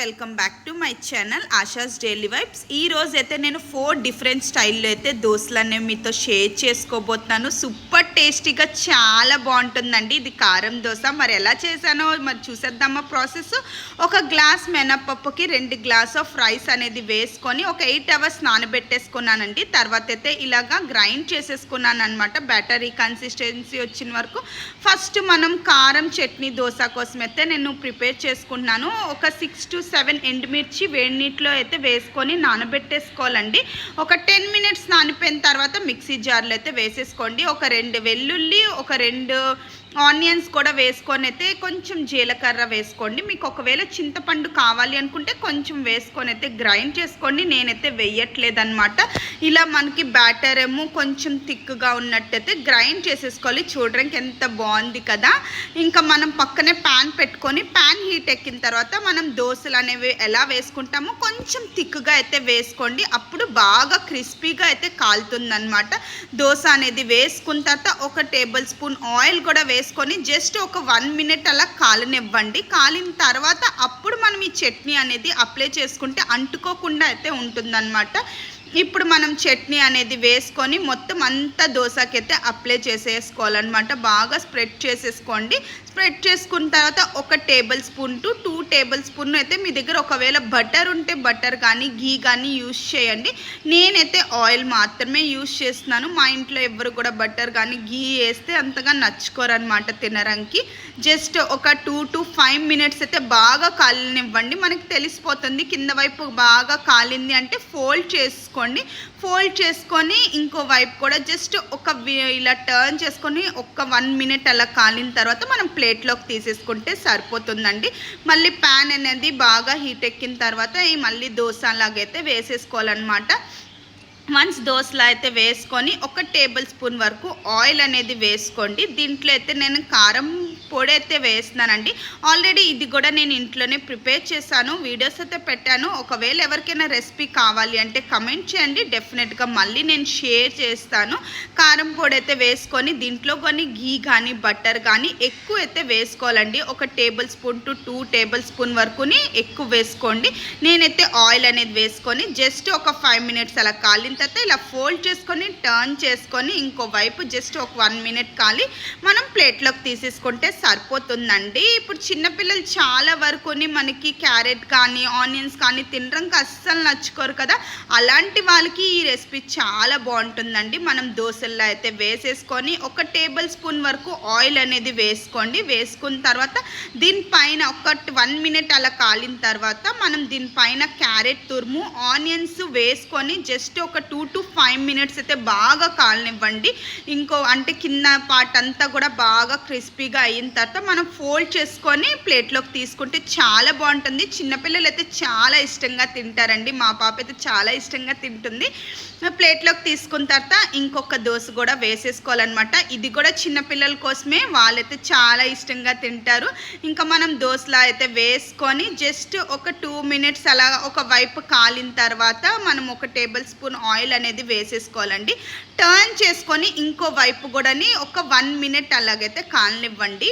Welcome back to my channel ASHAs daily vibes. ఈ రోజు అయితే నేను 4 డిఫరెంట్ స్టైల్లో అయితే దోశలు అనేవి మీతో షేర్ చేసుకోబోతున్నాను. సూపర్ టేస్టీగా చాలా బాగుంటుందండి. ఇది కారం దోశ. మరి ఎలా చేశానో మరి చూసేద్దామా ప్రాసెస్. ఒక గ్లాస్ మినపప్పుకి 2 గ్లాస్ ఆఫ్ రైస్ అనేది వేసుకొని ఒక 8 అవర్స్ నానబెట్టేసుకున్నానండి. తర్వాత అయితే ఇలాగా గ్రైండ్ చేసేసుకున్నాను అనమాట. బ్యాటరీ కన్సిస్టెన్సీ వచ్చిన వరకు. ఫస్ట్ మనం కారం చట్నీ దోశ కోసం అయితే నేను ప్రిపేర్ చేసుకుంటున్నాను. ఒక 6 to 7 ఎండుమిర్చి వేడి నీటిలో అయితే వేసుకొని నానబెట్టేసుకోవాలండి. ఒక 10 మినిట్స్ నానిపోయిన తర్వాత మిక్సీ జార్లో అయితే వేసేసుకోండి. ఒక 2 వెల్లుల్లి, ఒక 2 ఆనియన్స్ కూడా వేసుకొని అయితే కొంచెం జీలకర్ర వేసుకోండి. మీకు ఒకవేళ చింతపండు కావాలి అనుకుంటే కొంచెం వేసుకొని అయితే గ్రైండ్ చేసుకోండి. నేనైతే వేయట్లేదన్నమాట. ఇలా మనకి బ్యాటర్ ఏమో కొంచెం థిక్గా ఉన్నట్టయితే గ్రైండ్ చేసేసుకోవాలి. చూడడానికి ఎంత బాగుంది కదా. ఇంకా మనం పక్కనే ప్యాన్ పెట్టుకొని ప్యాన్ హీట్ ఎక్కిన తర్వాత మనం దోశలు అనేవి ఎలా వేసుకుంటామో కొంచెం థిక్గా అయితే వేసుకోండి. అప్పుడు బాగా క్రిస్పీగా అయితే కాలుతుందన్నమాట. దోశ అనేది వేసుకున్న తర్వాత ఒక టేబుల్ స్పూన్ ఆయిల్ కూడా వేసుకొని జస్ట్ ఒక 1 మినిట్ అలా కాలనివ్వండి. కాలిన తర్వాత అప్పుడు మనం ఈ చట్నీ అనేది అప్లై చేసుకుంటే అంటుకోకుండా అయితే ఉంటుందన్నమాట. ఇప్పుడు మనం చట్నీ అనేది వేసుకొని మొత్తం అంతా దోశకైతే అప్లై చేసేసుకోవాలన్నమాట. బాగా స్ప్రెడ్ చేసేసుకోండి. స్ప్రెడ్ చేసుకున్న తర్వాత ఒక tablespoon to 2 table spoon అయితే మీ దగ్గర ఒకవేళ బటర్ ఉంటే బటర్ కానీ ఘీ కానీ యూస్ చేయండి. నేనైతే ఆయిల్ మాత్రమే యూస్ చేస్తున్నాను. మా ఇంట్లో ఎవరు కూడా బటర్ కానీ ఘీ వేస్తే అంతగా నచ్చుకోరనమాట తినడానికి. జస్ట్ ఒక 2 to 5 మినిట్స్ అయితే బాగా కాలనివ్వండి. మనకి తెలిసిపోతుంది కింద వైపు బాగా కాలింది అంటే ఫోల్డ్ చేసుకోండి. ఫోల్డ్ చేసుకొని ఇంకో వైపు కూడా జస్ట్ ఇలా టర్న్ చేసుకొని ఒక 1 మినిట్ అలా కాలిన తర్వాత మనం ప్లేట్లోకి తీసేసుకుంటే సరిపోతుందండి. మళ్ళీ ప్యాన్ అనేది బాగా హీట్ ఎక్కిన తర్వాత మళ్ళీ దోశ లాగైతే వేసేసుకోవాలన్నమాట. వన్స్ దోశలా అయితే వేసుకొని ఒక టేబుల్ స్పూన్ వరకు ఆయిల్ అనేది వేసుకోండి. దీంట్లో అయితే నేను కారం పొడి అయితే వేస్తున్నానండి. ఆల్రెడీ ఇది కూడా నేను ఇంట్లోనే ప్రిపేర్ చేశాను, వీడియోస్ అయితే పెట్టాను. ఒకవేళ ఎవరికైనా రెసిపీ కావాలి అంటే కమెంట్ చేయండి, డెఫినెట్గా మళ్ళీ నేను షేర్ చేస్తాను. కారం పొడి అయితే వేసుకొని దీంట్లో కానీ ఘీ కానీ బటర్ కానీ ఎక్కువ అయితే వేసుకోవాలండి. ఒక tablespoon to 2 tablespoon వరకుని ఎక్కువ వేసుకోండి. నేనైతే ఆయిల్ అనేది వేసుకొని జస్ట్ ఒక 5 మినిట్స్ అలా కాలిన తర్వాత ఇలా ఫోల్డ్ చేసుకొని టర్న్ చేసుకొని ఇంకో వైపు జస్ట్ ఒక 1 మినిట్ కాలి మనం ప్లేట్లోకి తీసేసుకుంటే సరిపోతుందండి. ఇప్పుడు చిన్నపిల్లలు చాలా వరకుని మనకి క్యారెట్ కానీ ఆనియన్స్ కానీ తినడానికి అస్సలు నచ్చుకోరు కదా. అలాంటి వాళ్ళకి ఈ రెసిపీ చాలా బాగుంటుందండి. మనం దోశల్లో అయితే వేసేసుకొని ఒక టేబుల్ స్పూన్ వరకు ఆయిల్ అనేది వేసుకోండి. వేసుకున్న తర్వాత దీనిపైన ఒక 1 మినిట్ అలా కాలిన తర్వాత మనం దీనిపైన క్యారెట్ తురుము ఆనియన్స్ వేసుకొని జస్ట్ ఒక 2 to 5 మినిట్స్ అయితే బాగా కాలనివ్వండి. ఇంకో అంటే కింద పార్ట్ అంతా కూడా బాగా క్రిస్పీగా అయిన తర్వాత మనం ఫోల్డ్ చేసుకొని ప్లేట్లోకి తీసుకుంటే చాలా బాగుంటుంది. చిన్నపిల్లలు అయితే చాలా ఇష్టంగా తింటారండి. మా పాప అయితే చాలా ఇష్టంగా తింటుంది. ప్లేట్లోకి తీసుకున్న తర్వాత ఇంకొక దోశ కూడా వేసేసుకోవాలన్నమాట. ఇది కూడా చిన్నపిల్లల కోసమే, వాళ్ళైతే చాలా ఇష్టంగా తింటారు. ఇంకా మనం దోశలా అయితే వేసుకొని జస్ట్ ఒక 2 మినిట్స్ అలా ఒక వైపు కాలిన తర్వాత మనం ఒక టేబుల్ స్పూన్ ఆయిల్ అనేది వేసేసుకోవాలండి. టర్న్ చేసుకొని ఇంకో వైపు కూడా ఒక 1 మినిట్ అలాగైతే కాలనివ్వండి.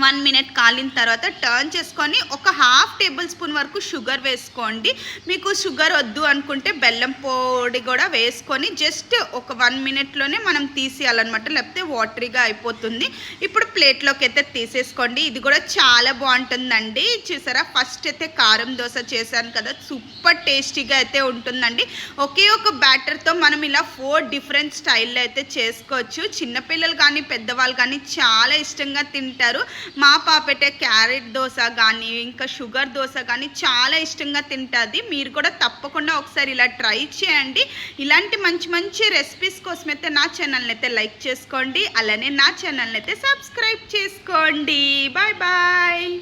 1 మినిట్ కాలిన తర్వాత టర్న్ చేసుకొని ఒక 1/2 టేబుల్ స్పూన్ వరకు షుగర్ వేసుకోండి. మీకు షుగర్ వద్దు అనుకుంటే బెల్లం పొడి కూడా వేసుకొని జస్ట్ ఒక 1 మినిట్లోనే మనం తీసేయాలన్నమాట, లేకపోతే వాటరీగా అయిపోతుంది. ఇప్పుడు ప్లేట్లోకి అయితే తీసేసుకోండి. ఇది కూడా చాలా బాగుంటుందండి. చూసారా, ఫస్ట్ అయితే కారం దోశ చేశాను కదా, సూపర్ టేస్టీగా అయితే ఉంటుందండి. ఒకే ఒక బ్యాటర్తో మనం ఇలా 4 డిఫరెంట్ స్టైల్లో అయితే చేసుకోవచ్చు. చిన్నపిల్లలు కానీ పెద్దవాళ్ళు కానీ చాలా ఇష్టంగా తింటారు. మా పాపైతే క్యారెట్ దోశ కానీ ఇంకా షుగర్ దోశ కానీ చాలా ఇష్టంగా తింటుంది. మీరు కూడా తప్పకుండా ఒకసారి ఇలా ట్రై చేయండి. ఇలాంటి మంచి మంచి రెసిపీస్ కోసం అయితే నా ఛానల్ని అయితే లైక్ చేసుకోండి, అలానే నా ఛానల్ని అయితే సబ్స్క్రైబ్ చేసుకోండి. Bye bye.